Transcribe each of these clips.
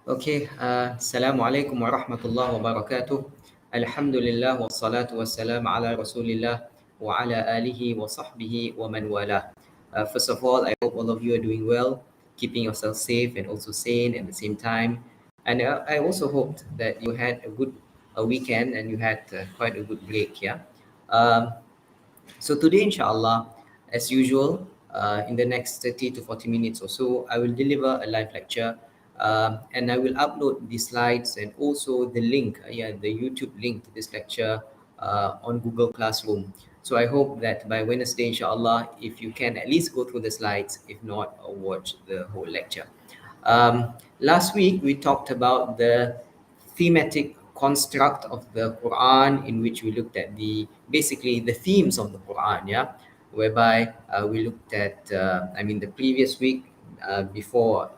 Okay, Assalamu alaikum wa rahmatullahi wa barakatuh. Alhamdulillah wa salatu wa salam ala rasulillah wa ala alihi wa sahbihi wa man wala. First of all, I hope all of you are doing well, keeping yourself safe and also sane at the same time. And I also hoped that you had a good weekend and you had quite a good break, yeah. Um, so today, inshallah, as usual, in the next 30 to 40 minutes or so, I will deliver a live lecture, and I will upload the slides and also the link, the YouTube link to this lecture on Google Classroom. So I hope that by Wednesday, inshallah, if you can at least go through the slides, if not, watch the whole lecture. Last week, we talked about the thematic construct of the Quran, in which we looked at basically the themes of the Quran, yeah, whereby we looked at, the previous week, before,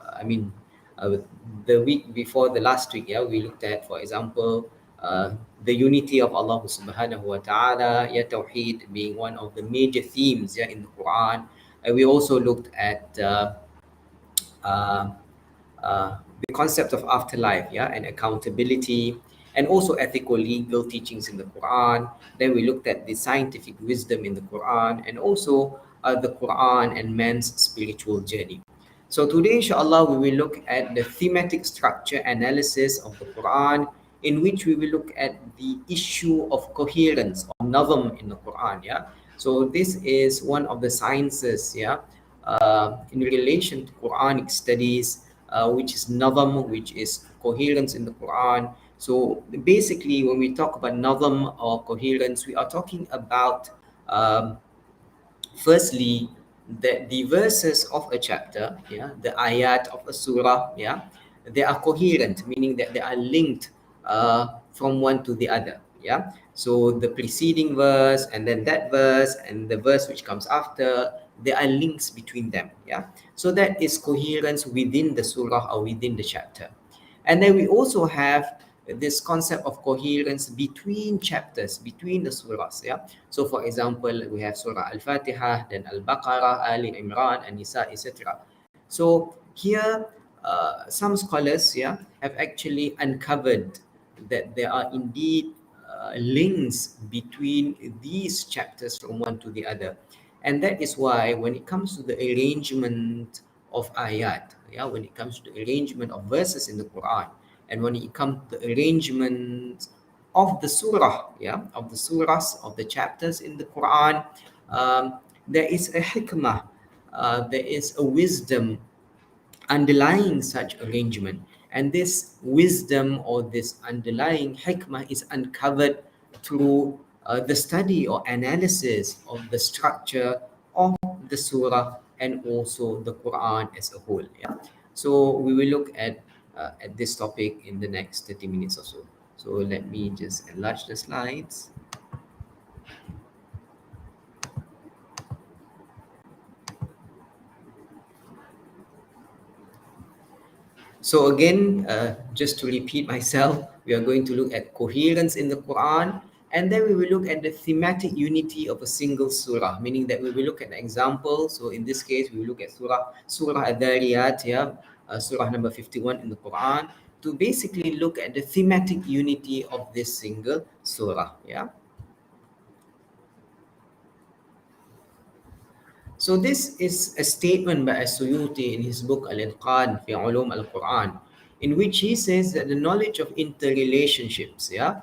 the week before the last week, yeah, we looked at, for example, the unity of Allah subhanahu wa ta'ala, yeah, Tawheed being one of the major themes, yeah, in the Quran. And we also looked at uh, the concept of afterlife, yeah, and accountability, and also ethical legal teachings in the Quran. Then we looked at the scientific wisdom in the Quran, and also the Quran and man's spiritual journey. So today, inshallah, we will look at the thematic structure analysis of the Quran, in which we will look at the issue of coherence or nazam in the Quran. Yeah. So this is one of the sciences, yeah, in relation to Quranic studies, which is nazam, which is coherence in the Quran. So basically, when we talk about nazam or coherence, we are talking about um, firstly that the verses of a chapter, yeah, the ayat of a surah, yeah, they are coherent, meaning that they are linked from one to the other, yeah. So the preceding verse and then that verse and the verse which comes after, there are links between them, yeah. So that is coherence within the surah or within the chapter. And then we also have this concept of coherence between chapters, between the surahs. Yeah. So for example, we have Surah Al-Fatiha, then Al-Baqarah, Ali Imran, and Nisa, etc. So here, some scholars, yeah, have actually uncovered that there are indeed links between these chapters from one to the other. And that is why when it comes to the arrangement of ayat, yeah, when it comes to the arrangement of verses in the Quran, and when it comes to the arrangement of the surah, yeah, of the surahs, of the chapters in the Quran, there is a hikmah, there is a wisdom underlying such arrangement. And this wisdom or this underlying hikmah is uncovered through the study or analysis of the structure of the surah and also the Quran as a whole. Yeah. So we will look at this topic in the next 30 minutes or so. So let me just enlarge the slides. So again, just to repeat myself, we are going to look at coherence in the Quran, and then we will look at the thematic unity of a single surah, meaning that we will look at an example. So in this case, we will look at Surah al-Dhariyat, yeah, Surah number 51 in the Quran, to basically look at the thematic unity of this single surah. Yeah. So this is a statement by As-Suyuti in his book Al-Itqan fi Ulum al-Quran, in which he says that the knowledge of interrelationships, yeah,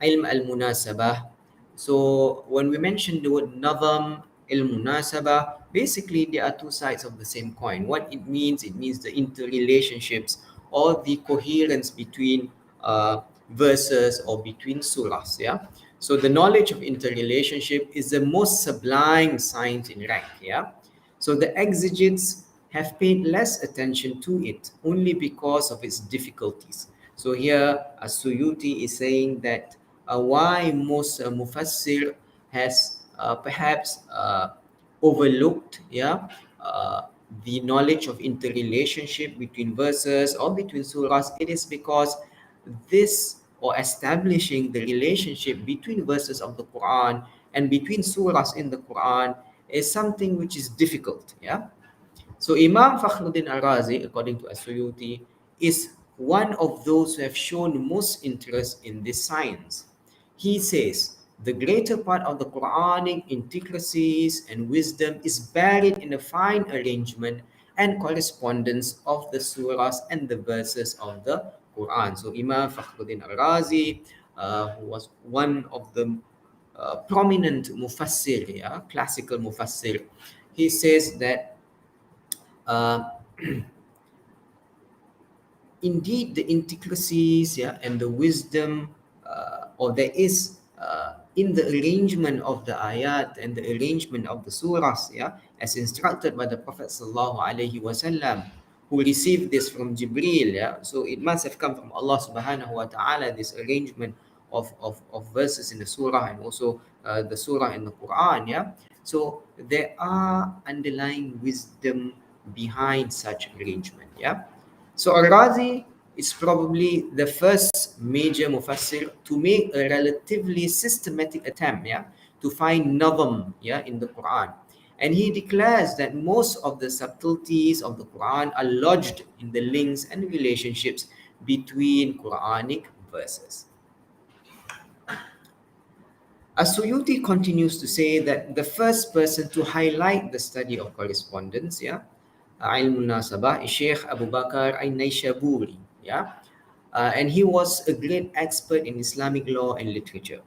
ilm al-munasabah. So when we mention the word nazam, al-munasabah, basically there are two sides of the same coin. What it means the interrelationships or the coherence between verses or between surahs, yeah. So the knowledge of interrelationship is the most sublime science in rank, yeah. So the exegetes have paid less attention to it only because of its difficulties. So here As-Suyuti is saying that why most Mufassir has perhaps overlooked, yeah, the knowledge of interrelationship between verses or between surahs. It is because this, or establishing the relationship between verses of the Quran and between surahs in the Quran, is something which is difficult. Yeah. So Imam Fakhruddin Al-Razi, according to As-Suyuti, is one of those who have shown most interest in this science. He says, the greater part of the Quranic intricacies and wisdom is buried in the fine arrangement and correspondence of the surahs and the verses of the Quran. So Imam Fakhruddin al-Razi, who was one of the prominent mufassir, classical mufassir, he says that uh, indeed the intricacies, and the wisdom, or there is in the arrangement of the ayat and the arrangement of the surahs, as instructed by the Prophet sallallahu alaihi wasallam, who received this from Jibril. So it must have come from Allah subhanahu wa ta'ala, this arrangement of verses in the surah, and also the surah in the Quran. So there are underlying wisdom behind such arrangement. So Al-Razi is probably the first major mufassir to make a relatively systematic attempt, to find nazam, in the Quran. And he declares that most of the subtleties of the Quran are lodged in the links and relationships between Quranic verses. As-Suyuti continues to say that the first person to highlight the study of correspondence, ilm munasabah, is Sheikh Abu Bakr al-Nayshaburi, and he was a great expert in Islamic law and literature.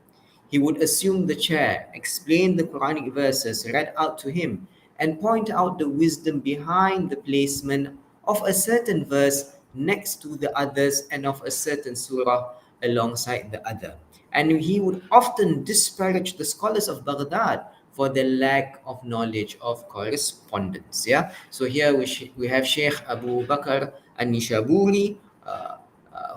He would assume the chair, explain the Quranic verses read out to him, and point out the wisdom behind the placement of a certain verse next to the others and of a certain surah alongside the other. And he would often disparage the scholars of Baghdad for the lack of knowledge of correspondence. So here we have Sheikh Abu Bakr al-Nishaburi,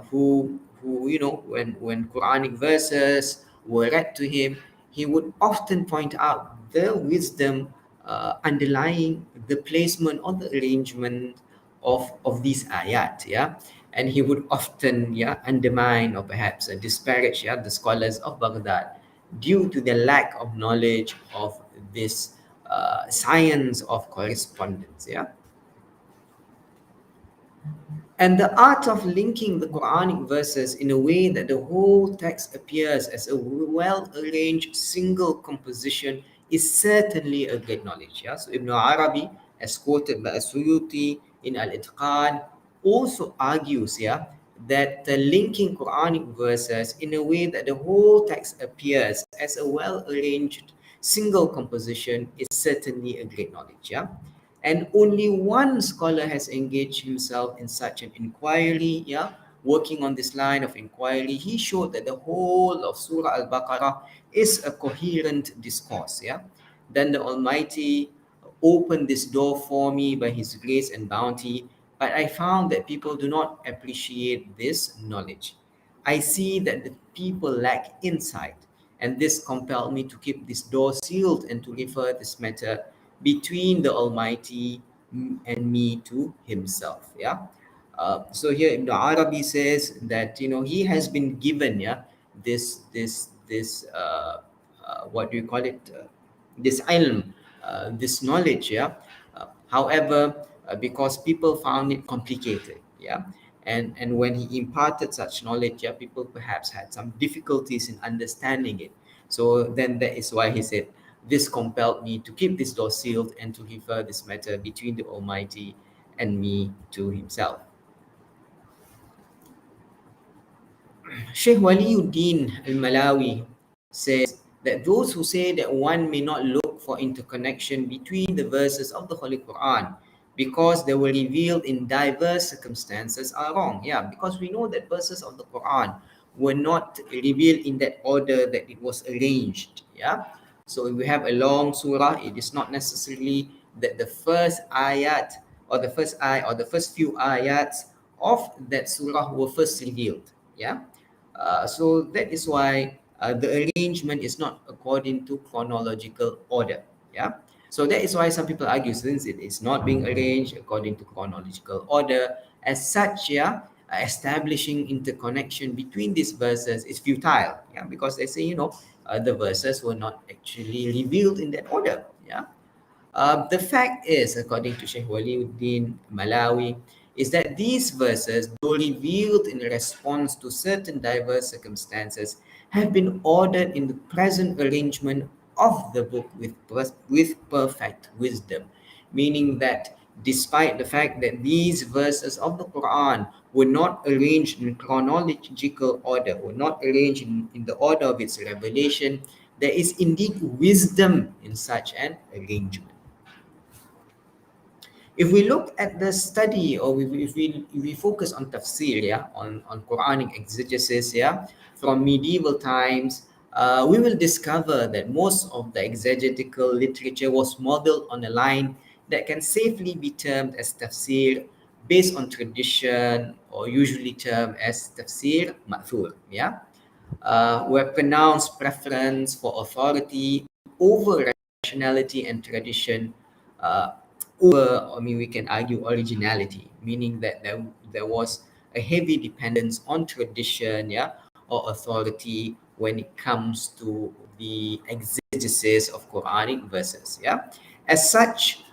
who when Quranic verses were read to him, he would often point out the wisdom underlying the placement or the arrangement of these ayat, and he would often undermine or perhaps disparage the scholars of Baghdad due to the lack of knowledge of this science of correspondence. And the art of linking the Quranic verses in a way that the whole text appears as a well-arranged single composition is certainly a great knowledge. So Ibn Arabi, as quoted by As-Suyuti in Al-Itqan, also argues that linking Quranic verses in a way that the whole text appears as a well-arranged single composition is certainly a great knowledge. And only one scholar has engaged himself in such an inquiry, working on this line of inquiry. He showed that the whole of Surah Al-Baqarah is a coherent discourse. Then the Almighty opened this door for me by His grace and bounty, but I found that people do not appreciate this knowledge. I see that the people lack insight, and this compelled me to keep this door sealed and to refer this matter between the Almighty and me to Himself. So here Ibn Arabi says that he has been given this what do you call it, this ilm, this knowledge. However, because people found it complicated. And when he imparted such knowledge, people perhaps had some difficulties in understanding it. So then that is why he said, this compelled me to keep this door sealed and to refer this matter between the Almighty and me to Himself. Sheikh Waliuddin al-Malawi says that those who say that one may not look for interconnection between the verses of the Holy Quran because they were revealed in diverse circumstances are wrong. Because we know that verses of the Quran were not revealed in that order that it was arranged. So if we have a long surah, it is not necessarily that the first ayat or the first few ayats of that surah were first revealed. So that is why the arrangement is not according to chronological order. So that is why some people argue, since it is not being arranged according to chronological order, as such, establishing interconnection between these verses is futile. Because they say, the verses were not actually revealed in that order. The fact is, according to Sheikh Waliuddin Malawi, is that these verses, though revealed in response to certain diverse circumstances, have been ordered in the present arrangement of the book with perfect wisdom, meaning that despite the fact that these verses of the Quran were not arranged in chronological order, were not arranged in the order of its revelation, there is indeed wisdom in such an arrangement. If we look at the study, or if we focus on tafsir, yeah, on Quranic exegesis, yeah, from medieval times, we will discover that most of the exegetical literature was modeled on a line that can safely be termed as tafsir based on tradition, or usually termed as tafsir ma'thur, yeah, where pronounced preference for authority over rationality and tradition, uh, over, I mean, we can argue originality, meaning that there was a heavy dependence on tradition, yeah, or authority when it comes to the exegesis of Quranic verses, yeah. As such,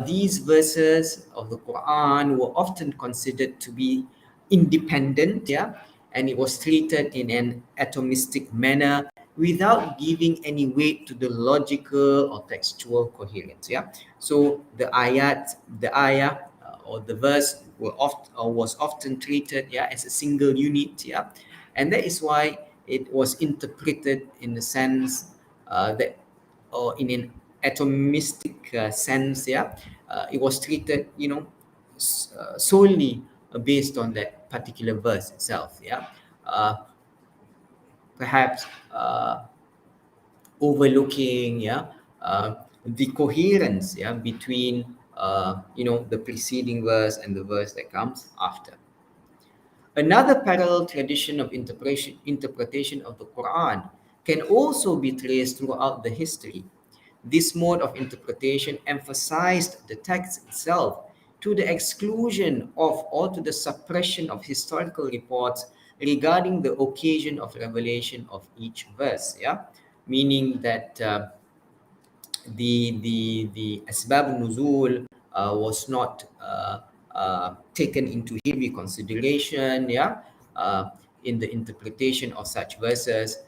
these verses of the Quran were often considered to be independent, yeah, and it was treated in an atomistic manner without giving any weight to the logical or textual coherence. Yeah. So the ayah, or the verse was often treated, yeah, as a single unit. Yeah, and that is why it was interpreted in the sense that, or in an atomistic sense. Yeah, it was treated, solely based on that particular verse itself. Yeah, uh, perhaps overlooking, yeah, the coherence, yeah, between the preceding verse and the verse that comes after. Another parallel tradition of interpretation of the Quran can also be traced throughout the history. This mode of interpretation emphasized the text itself to the exclusion of, or to the suppression of, historical reports regarding the occasion of revelation of each verse. Yeah, meaning that the asbab nuzul was not taken into heavy consideration, yeah, in the interpretation of such verses.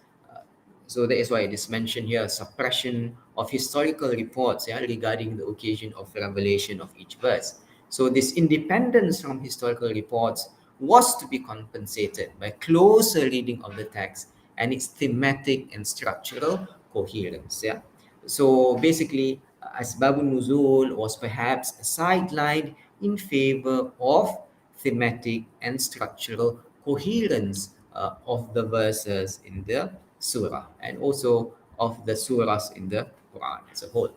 So that is why it is mentioned here, suppression of historical reports, yeah, regarding the occasion of revelation of each verse. So this independence from historical reports was to be compensated by closer reading of the text and its thematic and structural coherence. Yeah. So basically, Asbabun Nuzul was perhaps sidelined in favor of thematic and structural coherence of the verses in the surah, and also of the surahs in the Quran as a whole.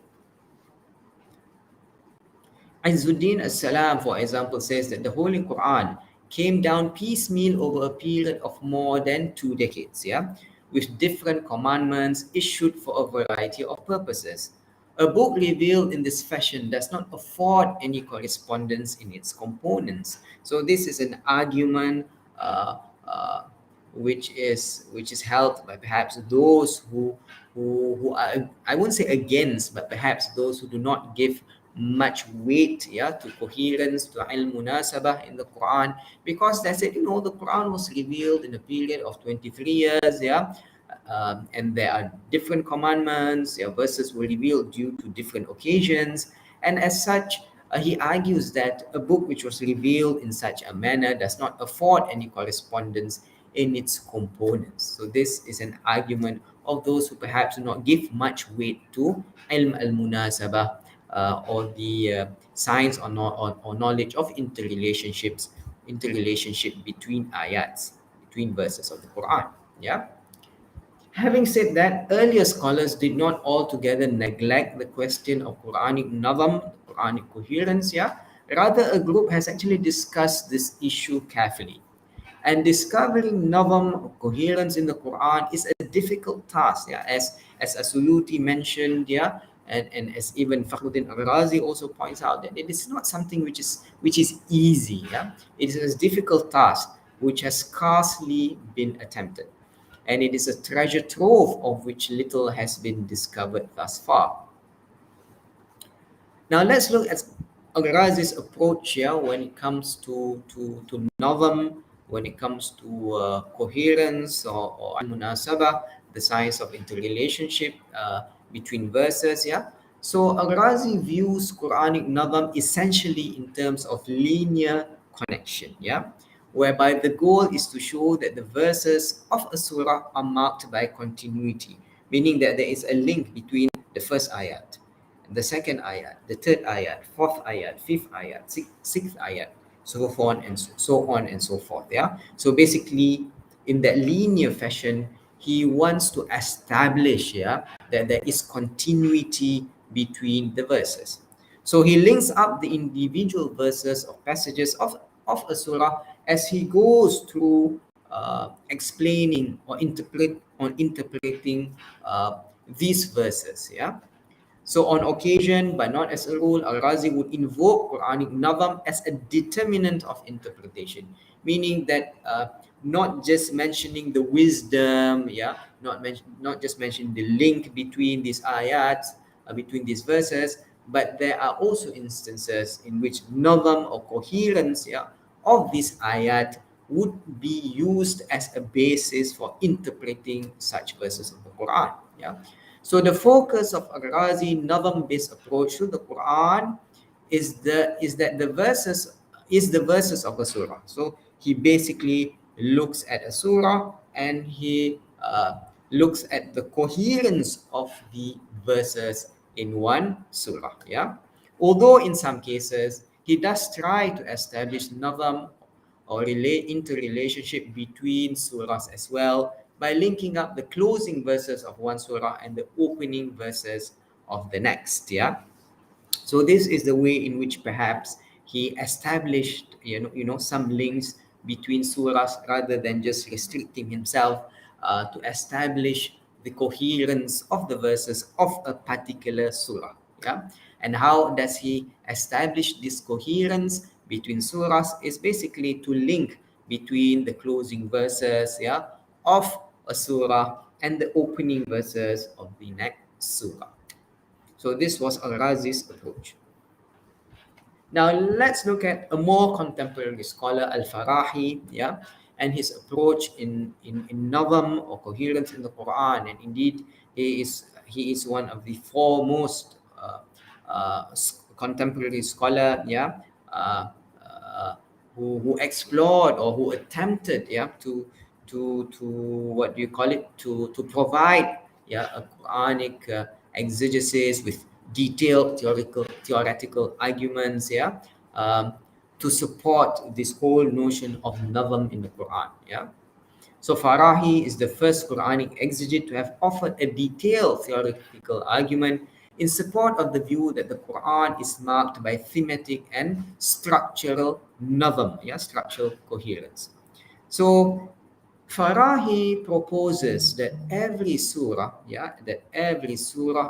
Izzuddin as-Salam, for example, says that the Holy Quran came down piecemeal over a period of more than 2 decades, yeah, with different commandments issued for a variety of purposes. A book revealed in this fashion does not afford any correspondence in its components. So this is an argument uh, uh, which is held by perhaps those who are, I won't say against, but perhaps those who do not give much weight, yeah, to coherence, to al-munasabah in the Quran, because they said, the Quran was revealed in a period of 23 years, yeah, and there are different commandments, yeah, verses were revealed due to different occasions, and as such, he argues that a book which was revealed in such a manner does not afford any correspondence in its components. So this is an argument of those who perhaps do not give much weight to ilm al-munasabah, or the science, or knowledge of interrelationship between ayats, between verses of the Quran. Yeah. Having said that, earlier scholars did not altogether neglect the question of Quranic nazam, Quranic coherence. Yeah, rather a group has actually discussed this issue carefully. And discovering nazam, coherence in the Quran, is a difficult task. Yeah, as Asuluti mentioned. Yeah, and as even Fakhruddin Al-Razi also points out, that it is not something which is easy. Yeah, it is a difficult task which has scarcely been attempted, and it is a treasure trove of which little has been discovered thus far. Now let's look Al-Ghazi's approach here when it comes to Nazam, when it comes to coherence or al-munasabah, the science of interrelationship between verses. Yeah. So Al-Ghazi views Quranic Nazam essentially in terms of linear connection. Yeah, whereby the goal is to show that the verses of a surah are marked by continuity, meaning that there is a link between the first ayat, the second ayat, the third ayat, fourth ayat, fifth ayat, sixth ayat, so on and so forth. Yeah. So basically, in that linear fashion, he wants to establish, yeah, that there is continuity between the verses. So he links up the individual verses or passages of a surah as he goes through explaining or interpreting these verses. Yeah. So on occasion, but not as a rule, Al-Razi would invoke Quranic nazam as a determinant of interpretation, meaning that not just mentioning the wisdom, yeah, not just mentioning the link between these ayats, between these verses, but there are also instances in which nazam or coherence, yeah, of this ayat would be used as a basis for interpreting such verses of the Quran. Yeah. So the focus of Al-Ghazi Nazam-based approach to the Quran is that the verses of a surah. So he basically looks at a surah and he looks at the coherence of the verses in one surah. Yeah. Although in some cases he does try to establish nazam or interrelationship between surahs as well by linking up the closing verses of one surah and the opening verses of the next. Yeah. So this is the way in which perhaps he established, some links between surahs rather than just restricting himself to establish the coherence of the verses of a particular surah. Yeah. And how does he establish this coherence between surahs is basically to link between the closing verses, yeah, of a surah and the opening verses of the next surah. So this was Al-Razi's approach. Now let's look at a more contemporary scholar, Al-Farahi, yeah, and his approach in nazam or coherence in the Quran. And indeed, he is one of the foremost contemporary scholar, yeah, who explored or who attempted, yeah, to what do you call it, to provide, yeah, a Quranic exegesis with detailed theoretical arguments, yeah, to support this whole notion of nazam in the Quran. Yeah. So Farahi is the first Quranic exegete to have offered a detailed theoretical argument in support of the view that the Quran is marked by thematic and structural nazam, yeah, structural coherence. So Farahi proposes that every surah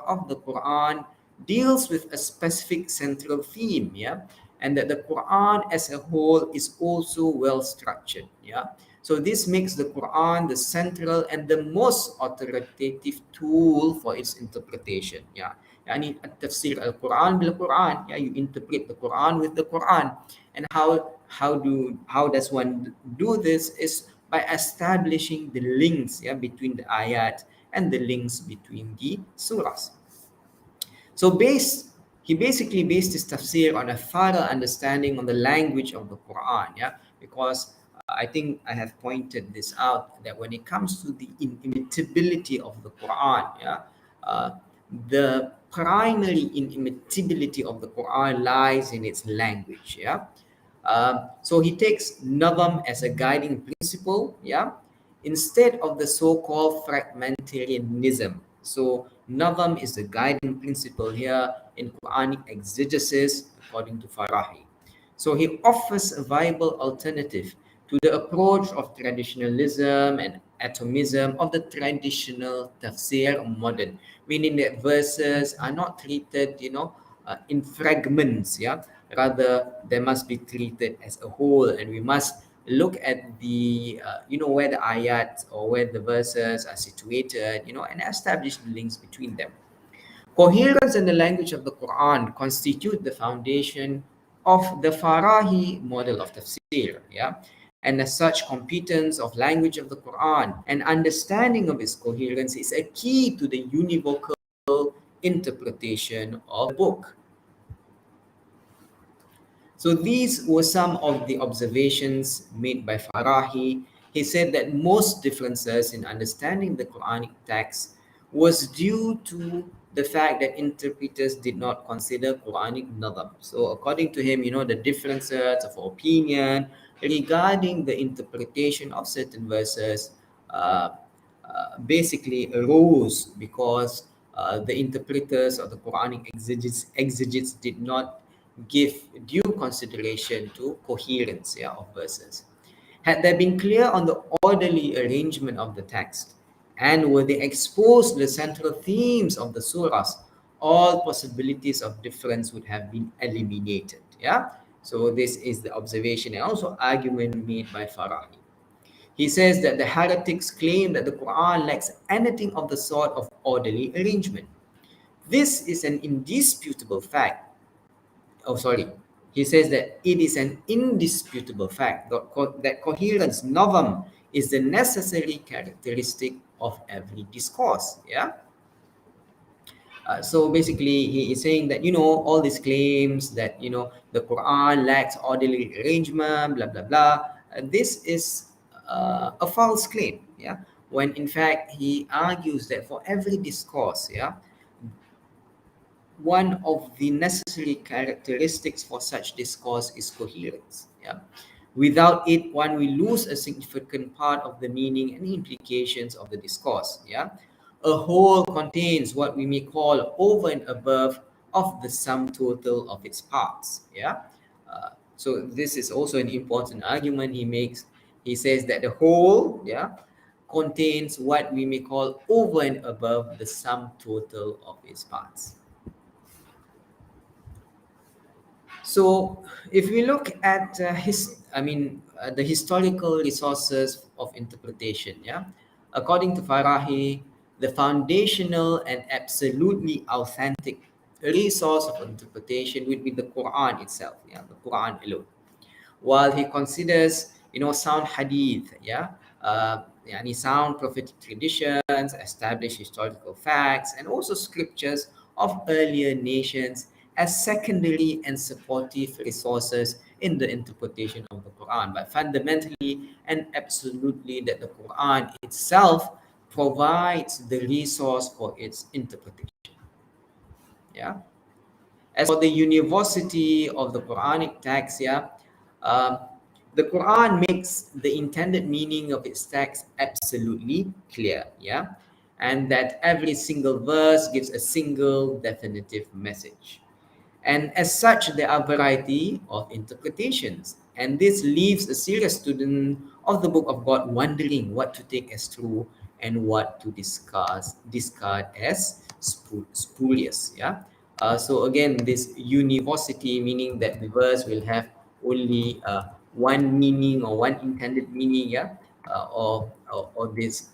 of the Quran deals with a specific central theme, yeah, and that the Quran as a whole is also well structured, yeah. So this makes the Quran the central and the most authoritative tool for its interpretation, yeah. Yani tafsir al-Quran bil Quran, yeah, you interpret the Quran with the Quran. And how does one do this is by establishing the links, yeah, between the ayat and the links between the surahs. So he basically based his tafsir on a thorough understanding on the language of the Quran, yeah, because I think I have pointed this out that when it comes to the inimitability of the Quran, yeah, the primary inimitability of the Quran lies in its language, yeah. So he takes nazam as a guiding principle, yeah, instead of the so-called fragmentarianism. So nazam is the guiding principle here in Quranic exegesis, according to Farahi. So he offers a viable alternative to the approach of traditionalism and atomism of the traditional tafsir modern, meaning that verses are not treated, in fragments, yeah. Rather, they must be treated as a whole, and we must look at the, where the ayat or where the verses are situated, and establish the links between them. Coherence and the language of the Quran constitute the foundation of the Farahi model of tafsir, yeah, and as such, competence of language of the Quran and understanding of its coherence is a key to the univocal interpretation of the book. So these were some of the observations made by Farahi. He said that most differences in understanding the Quranic text was due to the fact that interpreters did not consider Quranic nadam. So according to him, the differences of opinion regarding the interpretation of certain verses uh, basically arose because the interpreters of the Quranic exegetes did not give due consideration to coherence, yeah, of verses. Had they been clear on the orderly arrangement of the text, and were they exposed to the central themes of the surahs, all possibilities of difference would have been eliminated. Yeah. So this is the observation and also argument made by Farahi. He says that the heretics claim that the Quran lacks anything of the sort of orderly arrangement. This is an indisputable fact. Oh, sorry. He says that it is an indisputable fact that, that coherence, novum, is the necessary characteristic of every discourse. Yeah. So basically, he is saying that all these claims that the Quran lacks orderly arrangement, blah blah blah. This is a false claim. Yeah. When in fact he argues that for every discourse, yeah, one of the necessary characteristics for such discourse is coherence. Yeah. Without it, one will lose a significant part of the meaning and implications of the discourse. Yeah. A whole contains what we may call over and above of the sum total of its parts. Yeah. So this is also an important argument he makes. He says that the whole, yeah, contains what we may call over and above the sum total of its parts. So, if we look at the historical resources of interpretation, yeah, according to Farahi, the foundational and absolutely authentic resource of interpretation would be the Quran itself, yeah, the Quran alone. While he considers sound hadith, yeah, yani sound prophetic traditions, established historical facts, and also scriptures of earlier nations as secondary and supportive resources in the interpretation of the Quran, but fundamentally and absolutely that the Quran itself provides the resource for its interpretation. Yeah. As for the university of the Quranic text, yeah, um, the Quran makes the intended meaning of its text absolutely clear, yeah, and that every single verse gives a single definitive message. And as such, there are variety of interpretations. And this leaves a serious student of the Book of God wondering what to take as true and what to discard as spurious. Yeah. So again, this university meaning that the verse will have only one meaning or one intended meaning. Yeah. Or this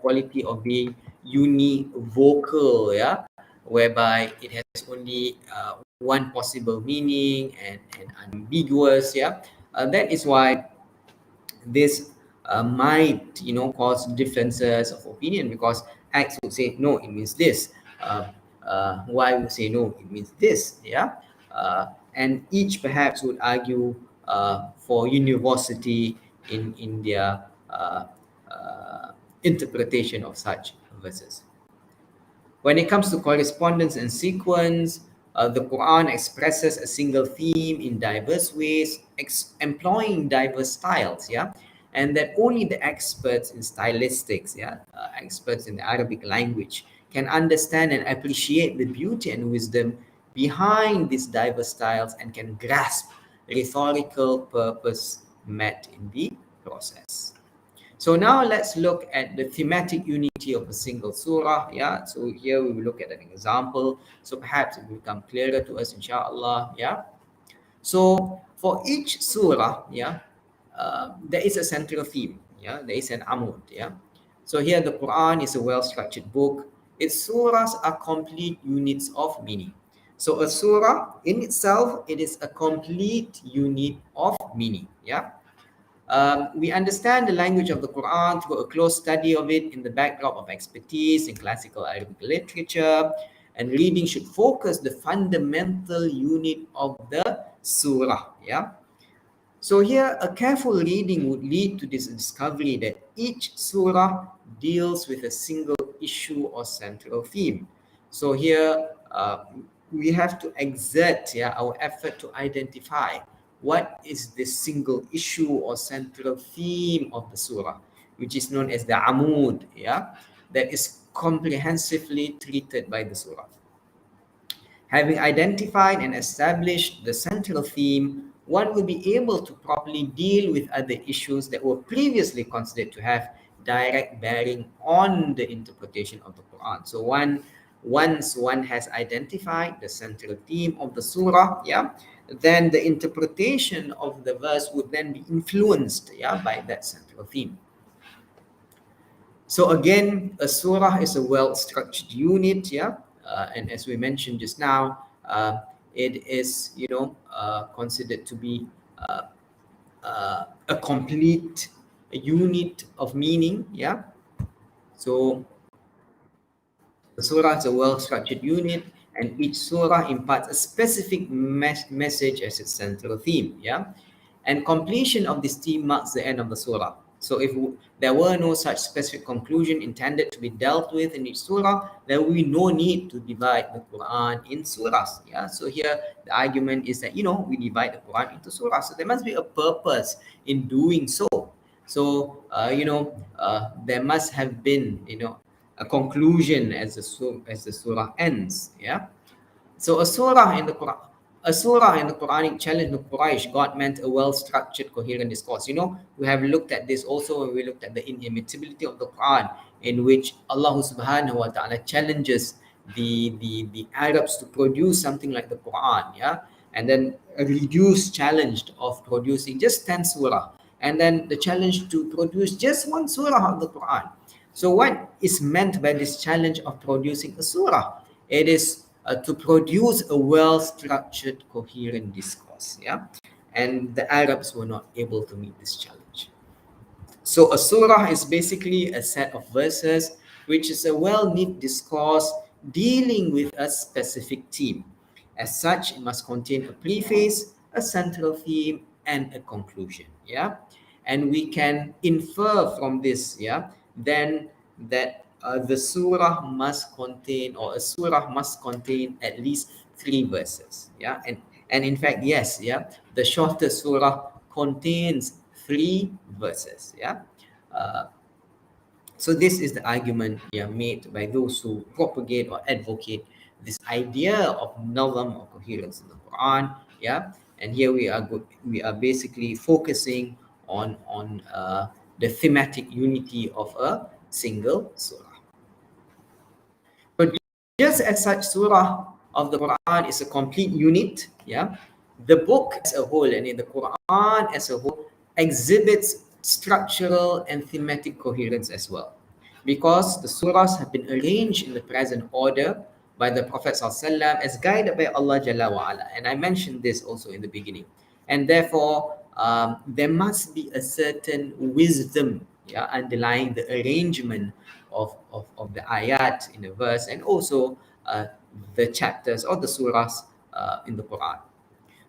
quality of being univocal. Yeah, whereby it has only one possible meaning and ambiguous. Yeah, that is why this might cause differences of opinion, because X would say no, it means this. Y would say no, it means this. Yeah, and each perhaps would argue for university in their interpretation of such verses. When it comes to correspondence and sequence, the Quran expresses a single theme in diverse ways, employing diverse styles, yeah, and that only the experts in stylistics, yeah, experts in the Arabic language, can understand and appreciate the beauty and wisdom behind these diverse styles and can grasp rhetorical purpose met in the process. So now let's look at the thematic unity of a single surah. Yeah. So here we will look at an example. So perhaps it will become clearer to us, inshallah. Yeah. So for each surah, yeah, there is a central theme. Yeah. There is an amud. Yeah. So here the Quran is a well-structured book. Its surahs are complete units of meaning. So a surah in itself, it is a complete unit of meaning. Yeah. We understand the language of the Quran through a close study of it in the backdrop of expertise in classical Arabic literature, and reading should focus the fundamental unit of the surah. Yeah. So here, a careful reading would lead to this discovery that each surah deals with a single issue or central theme. So here, we have to exert, yeah, our effort to identify what is the single issue or central theme of the surah, which is known as the amud, yeah, that is comprehensively treated by the surah. Having identified and established the central theme, one will be able to properly deal with other issues that were previously considered to have direct bearing on the interpretation of the Quran. So once one has identified the central theme of the surah, yeah, then the interpretation of the verse would then be influenced, yeah, by that central theme. So again, a surah is a well-structured unit, yeah, and as we mentioned just now, it is considered to be a complete unit of meaning, yeah. So the surah is a well-structured unit, and each surah imparts a specific message as its central theme. Yeah, and completion of this theme marks the end of the surah. So if there were no such specific conclusion intended to be dealt with in each surah, there will be no need to divide the Quran in surahs. Yeah, so here the argument is that we divide the Quran into surahs. So there must be a purpose in doing so. So there must have been a conclusion as the surah ends. Yeah. So a surah in the Quranic challenge to Quraysh, God meant a well-structured, coherent discourse. We have looked at this also when we looked at the inimitability of the Quran, in which Allah subhanahu wa ta'ala challenges the Arabs to produce something like the Quran, yeah, and then a reduced challenge of producing just 10 surah, and then the challenge to produce just one surah of the Quran. So what is meant by this challenge of producing a surah? It is to produce a well-structured, coherent discourse. Yeah, and the Arabs were not able to meet this challenge. So a surah is basically a set of verses which is a well-knit discourse dealing with a specific theme. As such, it must contain a preface, a central theme, and a conclusion. Yeah, and we can infer from this, yeah, then that the surah must contain, or a surah must contain at least 3 verses. Yeah, and in fact, yes, yeah, the shortest surah contains 3 verses. Yeah. Uh, so this is the argument, yeah, made by those who propagate or advocate this idea of nazam or coherence in the Quran. Yeah, and here we are basically focusing on the thematic unity of a single surah. But just as such surah of the Quran is a complete unit, yeah, the book as a whole, and in the Quran as a whole, exhibits structural and thematic coherence as well. Because the surahs have been arranged in the present order by the Prophet ﷺ as guided by Allah Jalla wa'ala. And I mentioned this also in the beginning. And therefore, there must be a certain wisdom, yeah, underlying the arrangement of the ayat in the verse, and also the chapters or the surahs in the Quran.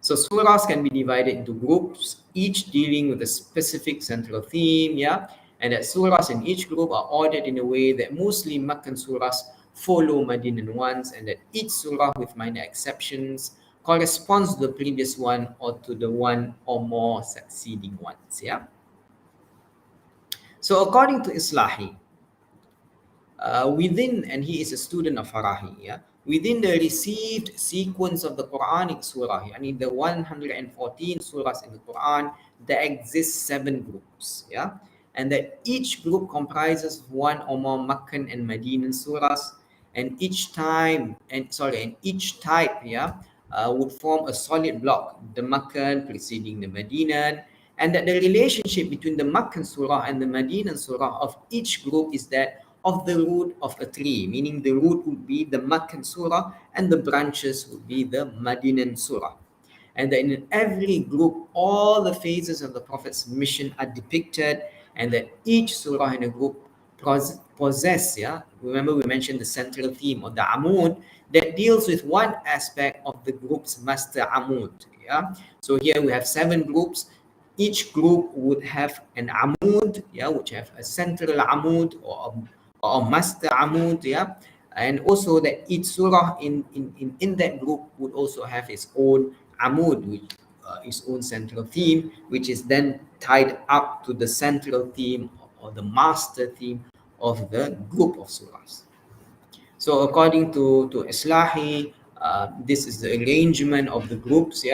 So surahs can be divided into groups, each dealing with a specific central theme, yeah, and that surahs in each group are ordered in a way that mostly Meccan surahs follow Medinan ones, and that each surah, with minor exceptions, corresponds to the previous one or to the one or more succeeding ones. Yeah. So according to Islahi, and he is a student of Farahi, yeah, within the received sequence of the Quranic surah, I mean the 114 surahs in the Quran, there exist 7 groups, yeah, and that each group comprises one or more Meccan and Medinan surahs, and each type, yeah, would form a solid block, the Meccan preceding the Medinan, and that the relationship between the Meccan surah and the Medinan surah of each group is that of the root of a tree, meaning the root would be the Meccan surah and the branches would be the Medinan surah. And that in every group, all the phases of the Prophet's mission are depicted, and that each surah in a group possess, remember we mentioned the central theme or the amud that deals with one aspect of the group's master amud. So here we have 7 groups. Each group would have an amud, which have a central amud or a master amud, and also that each surah in that group would also have its own amud, which its own central theme, which is then tied up to the central theme or the master theme of the group of surahs. So according to Islahi, this is the arrangement of the groups.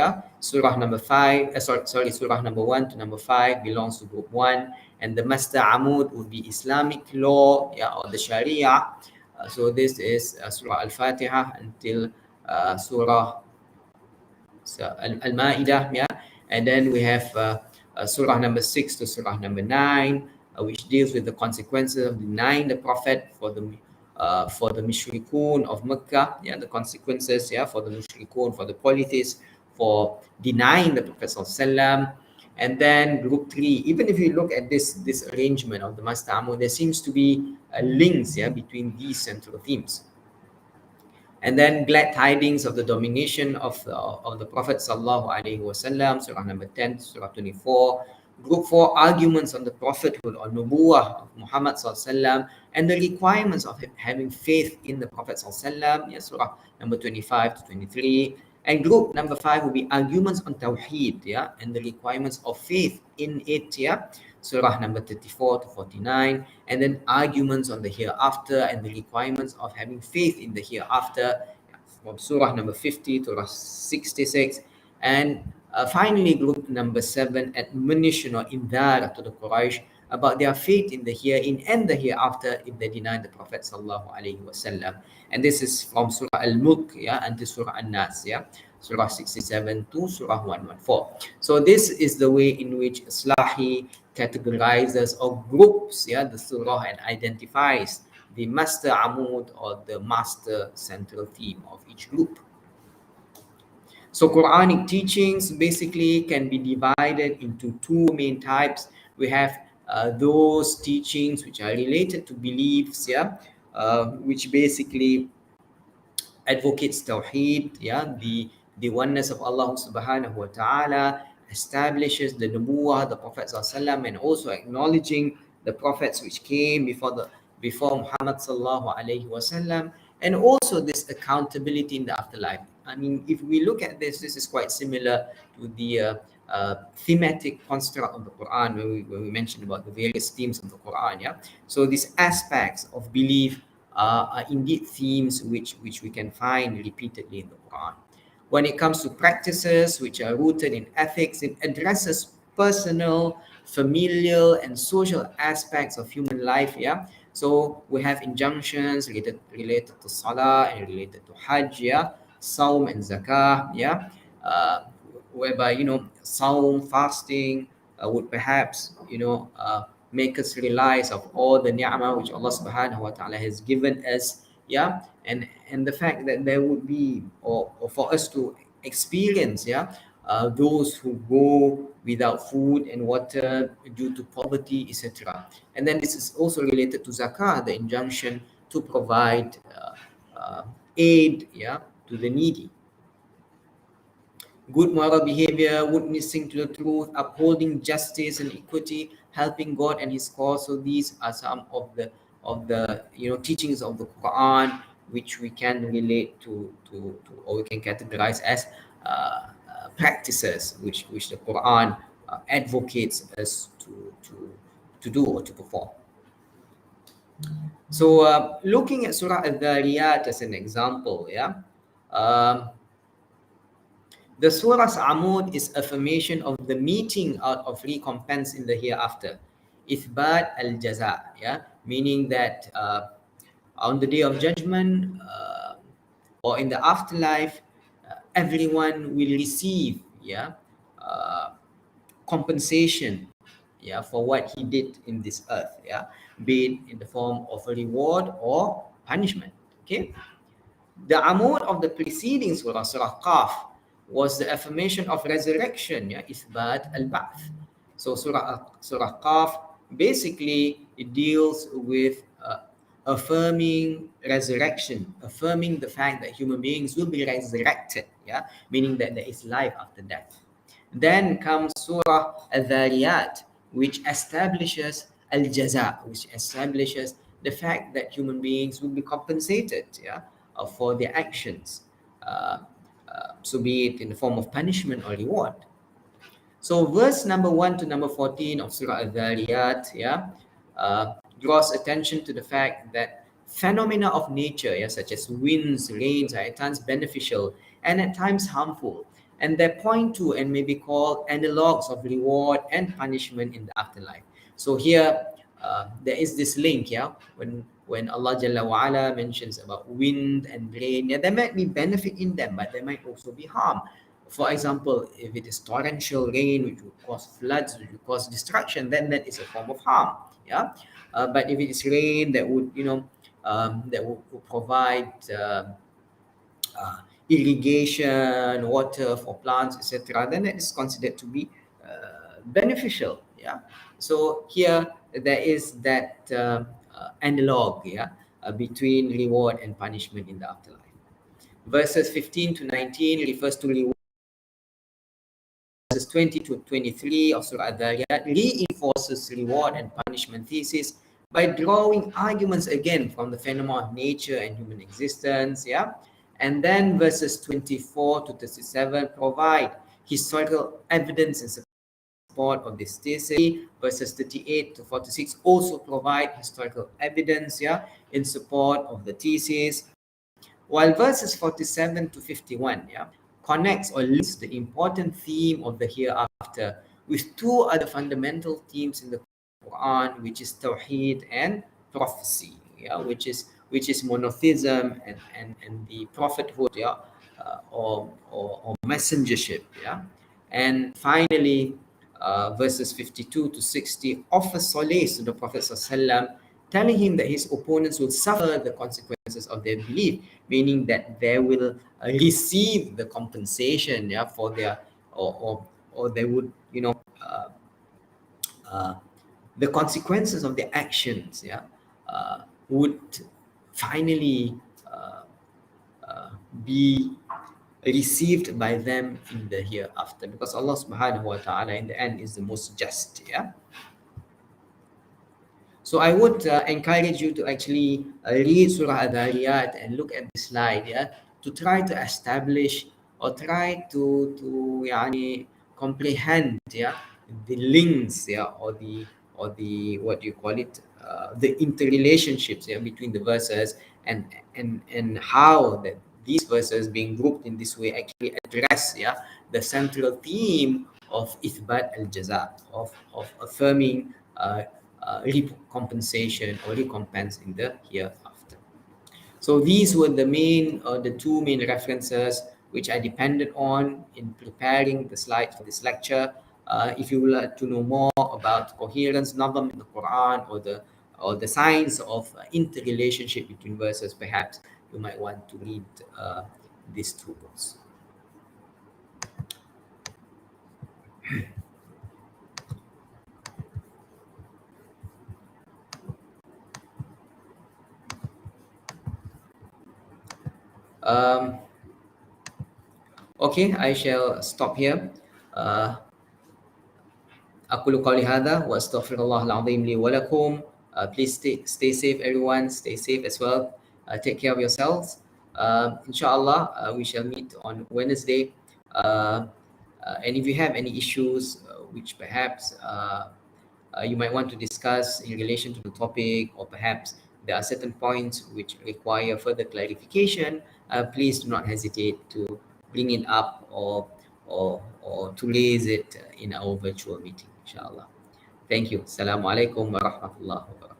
Surah number 5, Surah number 1 to number 5 belongs to group 1, and the master amud would be Islamic law, or the Sharia. So this is Surah Al-Fatiha until Surah Al-Ma'idah, and then we have Surah number 6 to Surah number 9, which deals with the consequences of denying the Prophet for the mushrikun of Mecca, the consequences, for the mushrikun, for the polytheists, for denying the Prophet Sallallahu. And then group 3, even if you look at this arrangement of the Master Amud, there seems to be links between these central themes. And then glad tidings of the domination of the Prophet Sallallahu Alaihi Wasallam, Surah number 10, Surah 24. Group 4, arguments on the prophethood or nubuwah of Muhammad Sallallahu Alaihi Wasallam and the requirements of having faith in the Prophet Sallallahu Alaihi Wasallam, Surah number 25 to 23. And group number 5 will be arguments on Tawheed, and the requirements of faith in it, Surah number 34 to 49, and then arguments on the hereafter and the requirements of having faith in the hereafter from Surah number 50 to 66, and finally group number 7, admonition or indhar to the Quraysh about their faith in the herein and the hereafter if they deny the Prophet Sallallahu Alaihi Wasallam. And this is from Surah Al-Mulk, until Surah An-Nas, Surah 67 to Surah 114. So this is the way in which Islahi categorizes or groups the surah and identifies the master amud or the master central theme of each group. So Quranic teachings basically can be divided into 2 main types. We have those teachings which are related to beliefs, which basically advocates Tawheed, the oneness of Allah subhanahu wa ta'ala, establishes the Nubuwah, the Prophet sallallahu, and also acknowledging the prophets which came before Muhammad sallallahu alaihi wasallam, and also this accountability in the afterlife. I mean, if we look at this is quite similar to the thematic construct of the Quran when we mentioned about the various themes of the Quran. So these aspects of belief are indeed themes which we can find repeatedly in the Quran. When it comes to practices which are rooted in ethics, it addresses personal, familial, and social aspects of human life. So we have injunctions related to Salah and related to Hajj, Saum and Zakah, whereby Saum, fasting, would perhaps make us realize of all the ni'mah which Allah subhanahu wa ta'ala has given us, and the fact that there would be or for us to experience those who go without food and water due to poverty, etc. And then this is also related to zakah, the injunction to provide aid to the needy. Good moral behavior, witnessing to the truth, upholding justice and equity, helping God and His cause. So these are some of the teachings of the Quran which we can relate to or we can categorize as practices which the Quran advocates us to do or to perform. So looking at Surah al-Dhariyat as an example, the surah's amud is affirmation of the meting out of recompense in the hereafter. Ithbat al-jaza, meaning that on the day of judgment or in the afterlife, everyone will receive compensation yeah, for what he did in this earth, yeah, be it in the form of a reward or punishment. Okay. The amud of the preceding surah, Surah Qaf, was the affirmation of resurrection, yeah, Ithbat al-Ba'th. So Surah Qaf basically it deals with affirming resurrection, affirming the fact that human beings will be resurrected, yeah, meaning that there is life after death. Then comes Surah al-Dhariyat, which establishes al-jaza, which establishes the fact that human beings will be compensated, yeah, for their actions. Uh, so be it in the form of punishment or reward. So verse number 1 to number 14 of Surah al-Dhariyat, yeah, draws attention to the fact that phenomena of nature, yeah, such as winds, rains, are at times beneficial and at times harmful, and they point to and may be called analogues of reward and punishment in the afterlife. So here, there is this link, yeah, when Allah Jalla wa Ala mentions about wind and rain, yeah, there might be benefit in them, but there might also be harm. For example, if it is torrential rain, which will cause floods, which will cause destruction, then that is a form of harm. Yeah, but if it is rain that would, that would provide irrigation, water for plants, etc., then that is considered to be beneficial. Yeah. So here there is that analog, yeah, between reward and punishment in the afterlife. Verses 15 to 19 refers to reward. Verses 20 to 23 of Surah Al-Dhariyat reinforces reward and punishment thesis by drawing arguments again from the phenomena of nature and human existence, yeah. And then verses 24 to 37 provide historical evidence in support of this thesis. Verses 38 to 46 also provide historical evidence, yeah, in support of the thesis. While verses 47 to 51, yeah, connects or links the important theme of the hereafter with two other fundamental themes in the Quran, which is Tawheed and prophecy, yeah, which is monotheism and the prophethood, yeah, or messengership, yeah. And finally, verses 52 to 60 offer solace to the Prophet ﷺ, telling him that his opponents will suffer the consequences of their belief, meaning that they will receive the compensation, yeah, for their or they would, uh, the consequences of their actions, yeah, would finally be received by them in the hereafter, because Allah subhanahu wa ta'ala in the end is the most just, yeah. So I would encourage you to actually read Surah Al-Dhariyat and look at the slide, yeah, to try to establish or try to comprehend, yeah, the links, yeah, or the what do you call it, the interrelationships, yeah, between the verses, and how that these verses being grouped in this way actually address, yeah, the central theme of Ithbat al-Jaza, of affirming compensation or recompense in the hereafter. So these were the two main references which I depended on in preparing the slides for this lecture. If you would like to know more about coherence, nazam in the Quran, or the science of interrelationship between verses, perhaps you might want to read these two books. Um, okay, I shall stop here. أقول قولي هذا وأستغفر الله العظيم لي ولكم. Please stay safe, everyone. Stay safe as well. Take care of yourselves. Inshallah, we shall meet on Wednesday. And if you have any issues which perhaps you might want to discuss in relation to the topic, or perhaps there are certain points which require further clarification, please do not hesitate to bring it up, or to raise it in our virtual meeting, inshallah. Thank you. Assalamu alaikum wa rahmatullahi wa barakatuh.